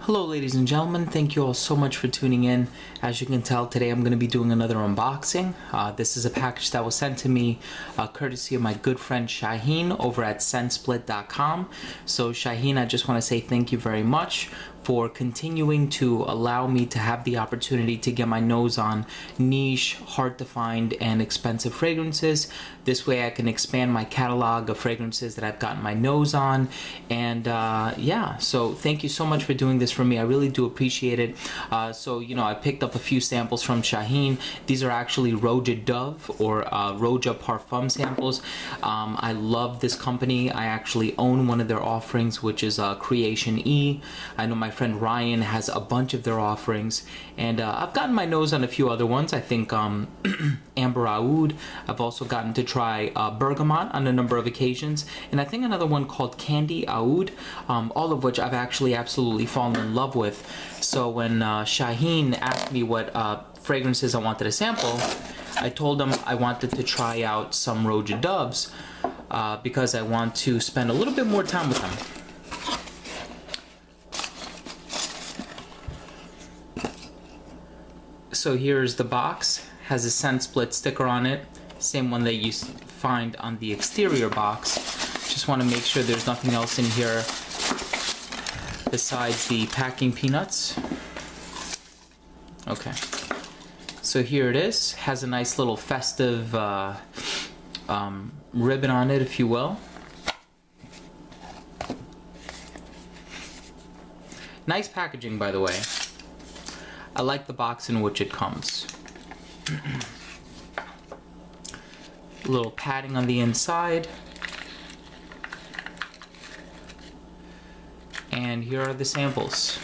Hello ladies and gentlemen, thank you all so much for tuning in. As you can tell, today I'm going to be doing another unboxing. This is a package that was sent to me courtesy of my good friend Shaheen over at Scentsplit.com. So Shaheen, I just want to say thank you very much for continuing to allow me to have the opportunity to get my nose on niche, hard to find, and expensive fragrances. This way I can expand my catalog of fragrances that I've gotten my nose on. And yeah, so thank you so much for doing this for me. I really do appreciate it. So, you know, I picked up a few samples from Shaheen. These are actually Roja Dove or Roja Parfum samples. I love this company. I actually own one of their offerings, which is Creation E. I know my friend Ryan has a bunch of their offerings, and I've gotten my nose on a few other ones. I think Amber Oud. I've also gotten to try Bergamot on a number of occasions, and I think another one called Candy Oud, all of which I've actually absolutely fallen in love with. So when Shaheen asked me what fragrances I wanted to sample, I told him I wanted to try out some Roja Doves because I want to spend a little bit more time with them. So here's the box, has a Scent Split sticker on it, same one that you find on the exterior box. Just want to make sure there's nothing else in here besides the packing peanuts. Okay, so here it is, has a nice little festive ribbon on it, if you will. Nice packaging, by the way. I like the box in which it comes. A little padding on the inside. And here are the samples.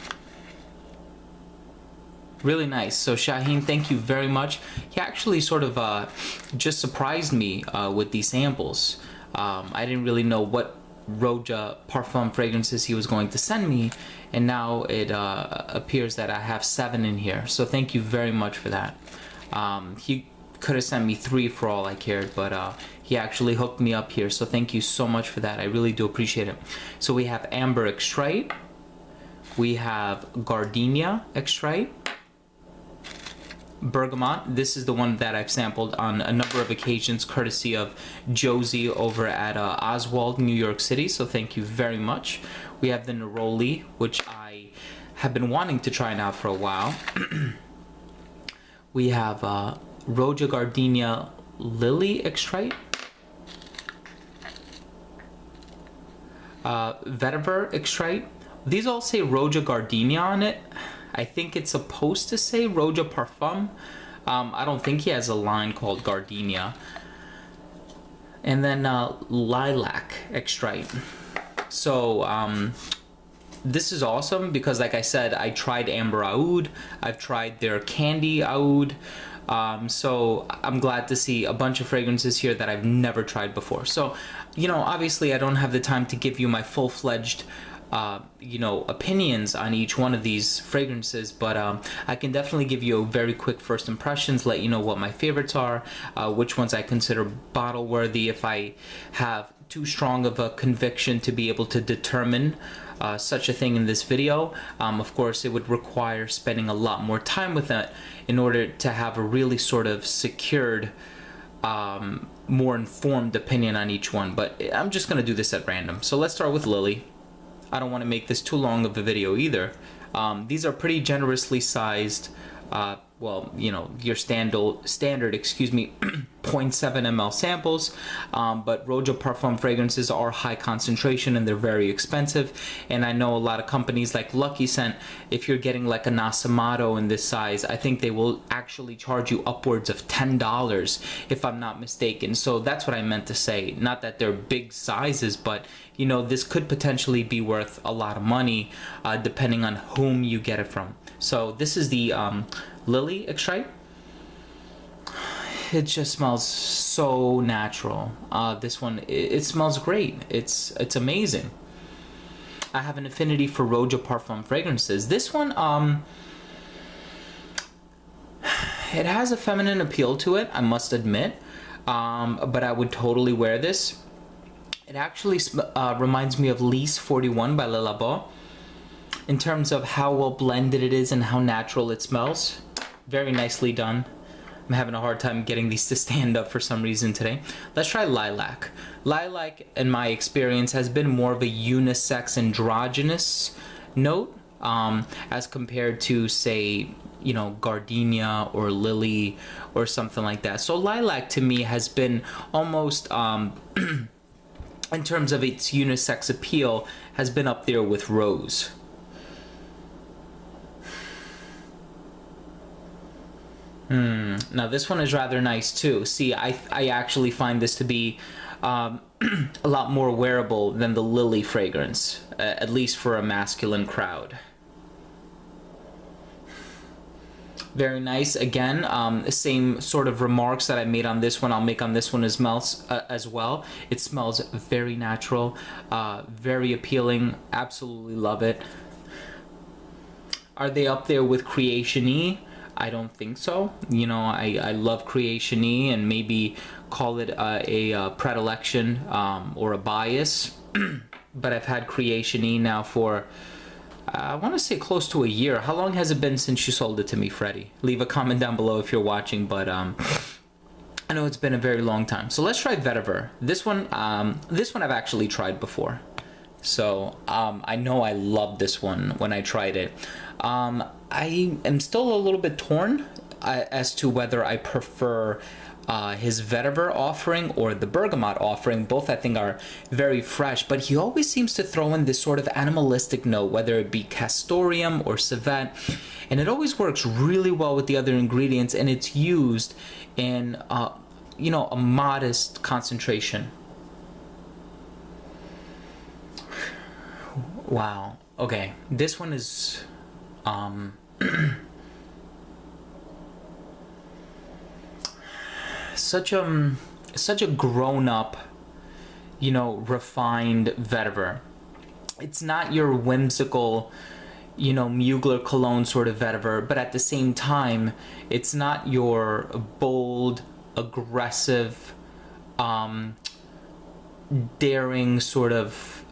Really nice. So Shaheen, thank you very much. He actually sort of just surprised me with these samples. I didn't really know what Roja Parfum fragrances he was going to send me, and now it appears that I have 7 in here, so thank you very much for that. He could have sent me 3 for all I cared, but he actually hooked me up here, so thank you so much for that. I really do appreciate it. So we have Amber Extrait, we have Gardenia X, Bergamot. This is the one that I've sampled on a number of occasions courtesy of Josie over at Oswald, New York City, so thank you very much. We have the Neroli, which I have been wanting to try now for a while. We have Roja Gardenia Lily Extrait, Vetiver Extrait. These all say Roja Gardenia on it. I think it's supposed to say Roja Parfum. I don't think he has a line called Gardenia. And then Lilac Extrait. So this is awesome because, like I said, I tried Amber Oud. I've tried their Candy Oud. So I'm glad to see a bunch of fragrances here that I've never tried before. So, you know, obviously I don't have the time to give you my full-fledged you know, opinions on each one of these fragrances, but I can definitely give you a very quick first impressions, let you know what my favorites are, which ones I consider bottle worthy if I have too strong of a conviction to be able to determine such a thing in this video. Of course, it would require spending a lot more time with it in order to have a really sort of secured, more informed opinion on each one, but I'm just gonna do this at random. So let's start with Lily. I don't want to make this too long of a video either. These are pretty generously sized, well, you know, your standard, excuse me, 0.7 ml samples, but Roja Parfum fragrances are high concentration and they're very expensive, and I know a lot of companies like Lucky Scent, if you're getting like a Nasamato in this size, I think they will actually charge you upwards of $10 if I'm not mistaken. So that's what I meant to say, not that they're big sizes, but you know, this could potentially be worth a lot of money depending on whom you get it from. So this is the Lily Extrait. It just smells so natural. This one, it smells great. It's amazing. I have an affinity for Roja Parfum fragrances. This one, it has a feminine appeal to it, I must admit, but I would totally wear this. It actually reminds me of Lys 41 by Le Labo. in terms of how well blended it is and how natural it smells. Very nicely done. I'm having a hard time getting these to stand up for some reason today. Let's try lilac. Lilac, in my experience, has been more of a unisex androgynous note as compared to, say, you know, gardenia or lily or something like that. So lilac to me has been almost in terms of its unisex appeal, has been up there with rose. Now this one is rather nice too. See, I actually find this to be a lot more wearable than the lily fragrance, at least for a masculine crowd. Very nice. Again, same sort of remarks that I made on this one, I'll make on this one as well. It smells very natural, very appealing. Absolutely love it. Are they up there with Creation-y? I don't think so. You know, I love Creation-y and maybe call it a predilection or a bias. But I've had Creation-y now for, I want to say close to a year. How long has it been since you sold it to me, Freddie? Leave a comment down below if you're watching, but I know it's been a very long time. So let's try Vetiver. This one I've actually tried before. So I know I loved this one when I tried it. I am still a little bit torn as to whether I prefer his Vetiver offering or the bergamot offering. Both I think are very fresh, but he always seems to throw in this sort of animalistic note, whether it be castoreum or civet, and it always works really well with the other ingredients, and it's used in you know, a modest concentration. Wow. Okay, this one is such a grown-up, you know, refined Vetiver. It's not your whimsical, you know, Mugler cologne sort of Vetiver, but at the same time, it's not your bold, aggressive, daring sort of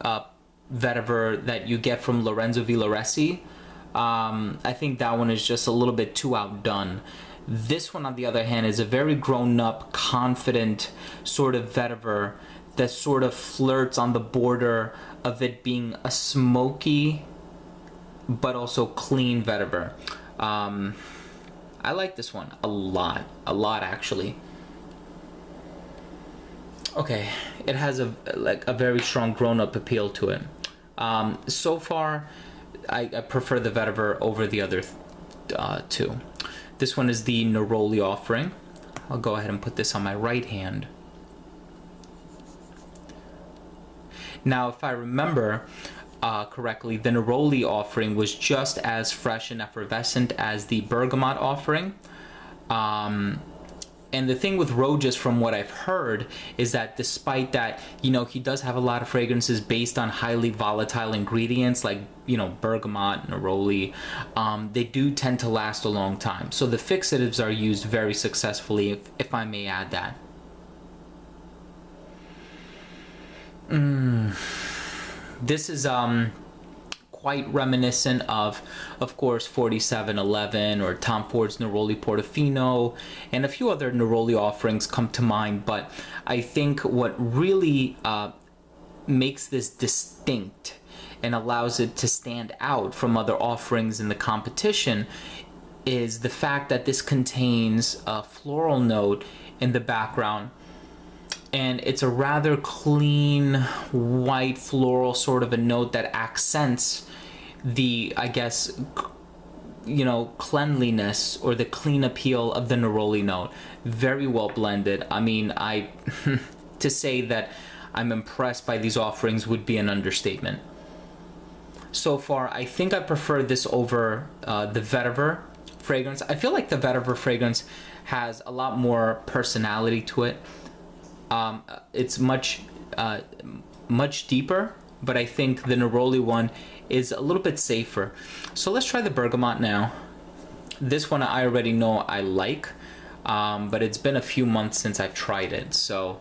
Vetiver that you get from Lorenzo Villoresi. I think that one is just a little bit too outdone. This one, on the other hand, is a very grown-up, confident sort of Vetiver that sort of flirts on the border of it being a smoky but also clean Vetiver. I like this one a lot actually. Okay, it has a very strong grown-up appeal to it. So far, I prefer the Vetiver over the other two. This one is the Neroli offering. I'll go ahead and put this on my right hand. Now, if I remember correctly, the Neroli offering was just as fresh and effervescent as the Bergamot offering. And the thing with Rojas, from what I've heard, is that despite that, you know, he does have a lot of fragrances based on highly volatile ingredients like, you know, bergamot, neroli. They do tend to last a long time. So the fixatives are used very successfully, if I may add that. This is quite reminiscent of course, 4711 or Tom Ford's Neroli Portofino, and a few other Neroli offerings come to mind. But I think what really makes this distinct and allows it to stand out from other offerings in the competition is the fact that this contains a floral note in the background. And it's a rather clean, white, floral sort of a note that accents the, I guess, you know, cleanliness or the clean appeal of the Neroli note. Very well blended. I mean, to say that I'm impressed by these offerings would be an understatement. So far, I think I prefer this over the Vetiver fragrance. I feel like the Vetiver fragrance has a lot more personality to it. It's much deeper, but I think the Neroli one is a little bit safer. So let's try the Bergamot now. This one I already know I like, but it's been a few months since I've tried it, so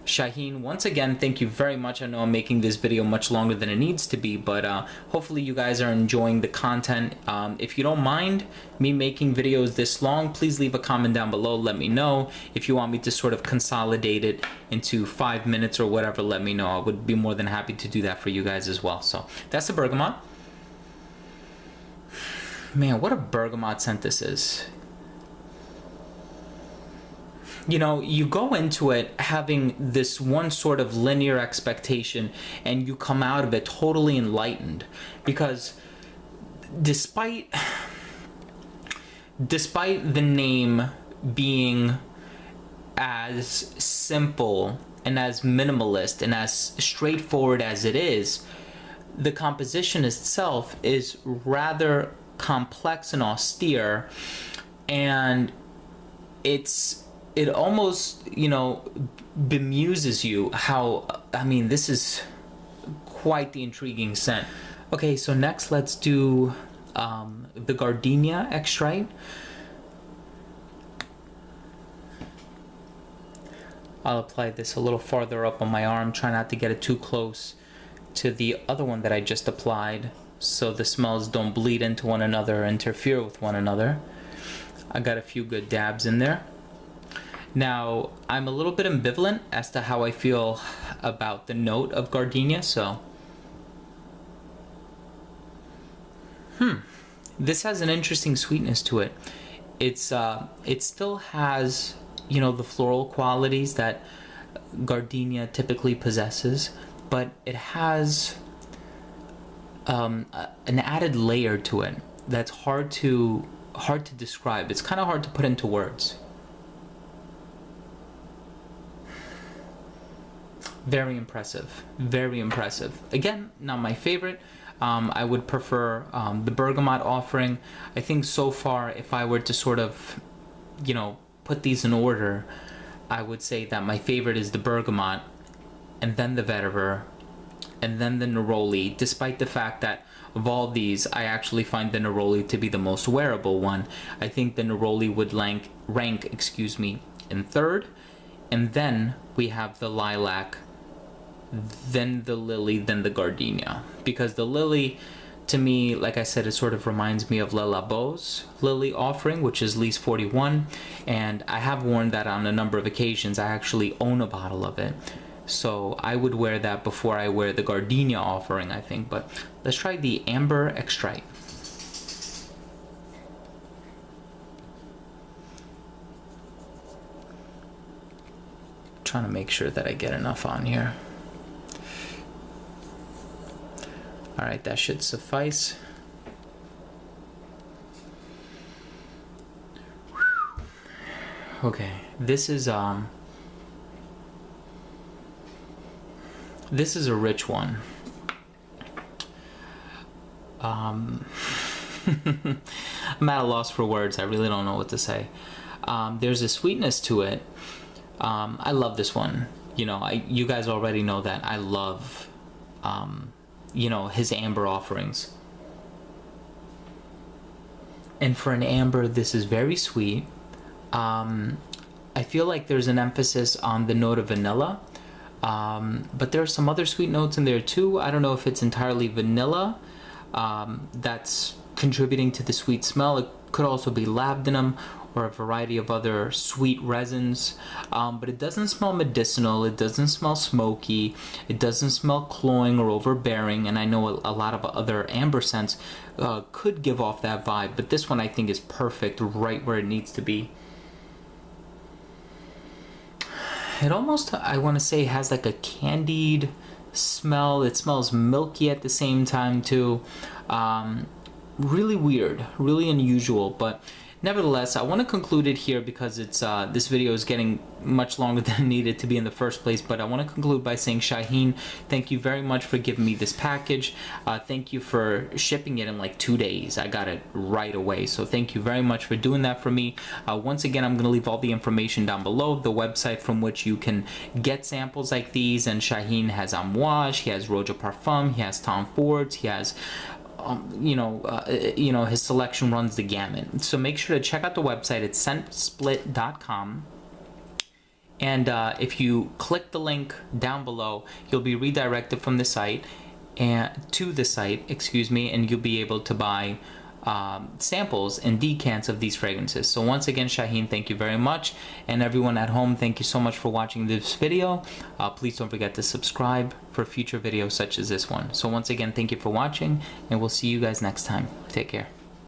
Shaheen, once again, thank you very much. I know I'm making this video much longer than it needs to be, but hopefully you guys are enjoying the content. If you don't mind me making videos this long, please leave a comment down below. Let me know. If you want me to sort of consolidate it into 5 minutes or whatever, let me know. I would be more than happy to do that for you guys as well. So that's the bergamot. Man, what a bergamot scent this is. You know, you go into it having this one sort of linear expectation, and you come out of it totally enlightened, because despite the name being as simple and as minimalist and as straightforward as it is, the composition itself is rather complex and austere, and it almost, you know, bemuses you how, I mean, this is quite the intriguing scent. Okay, so next let's do the Gardenia X. I'll apply this a little farther up on my arm, try not to get it too close to the other one that I just applied, so the smells don't bleed into one another or interfere with one another. I got a few good dabs in there. Now, I'm a little bit ambivalent as to how I feel about the note of Gardenia, so... This has an interesting sweetness to it. It still has, you know, the floral qualities that Gardenia typically possesses, but it has an added layer to it that's hard to describe. It's kind of hard to put into words. Very impressive, very impressive. Again, not my favorite. I would prefer the bergamot offering. I think so far, if I were to sort of, you know, put these in order, I would say that my favorite is the bergamot, and then the vetiver, and then the neroli, despite the fact that of all these, I actually find the neroli to be the most wearable one. I think the neroli would rank, in third, and then we have the lilac, then the lily, then the gardenia, because the lily, to me, like I said, it sort of reminds me of Le Labo's lily offering, which is Lys 41, and I have worn that on a number of occasions. I actually own a bottle of it, so I would wear that before I wear the gardenia offering, I think. But let's try the amber extract. Trying to make sure that I get enough on here. All right, that should suffice. Okay, this is a rich one. I'm at a loss for words. I really don't know what to say. There's a sweetness to it. I love this one. You know, you guys already know that I love you know, his amber offerings, and for an amber, this is very sweet. I feel like there's an emphasis on the note of vanilla, but there are some other sweet notes in there too. I don't know if it's entirely vanilla that's contributing to the sweet smell. It could also be labdanum or a variety of other sweet resins, but it doesn't smell medicinal, it doesn't smell smoky, it doesn't smell cloying or overbearing, and I know a lot of other amber scents could give off that vibe, but this one I think is perfect, right where it needs to be. It almost, I want to say, has like a candied smell. It smells milky at the same time too. Really weird, really unusual, but nevertheless, I want to conclude it here because it's this video is getting much longer than it needed to be in the first place. But I want to conclude by saying, Shaheen, thank you very much for giving me this package. Thank you for shipping it in like 2 days. I got it right away. So thank you very much for doing that for me. Once again, I'm going to leave all the information down below, the website from which you can get samples like these. And Shaheen has Amouage, he has Roja Parfums, he has Tom Ford's, he has his selection runs the gamut. So make sure to check out the website. It's scentsplit.com. And if you click the link down below, you'll be redirected from the site and to the site, excuse me, and you'll be able to buy samples and decants of these fragrances. So once again, Shaheen, thank you very much, and everyone at home, thank you so much for watching this video. Please don't forget to subscribe for future videos such as this one. So once again, thank you for watching, and we'll see you guys next time. Take care.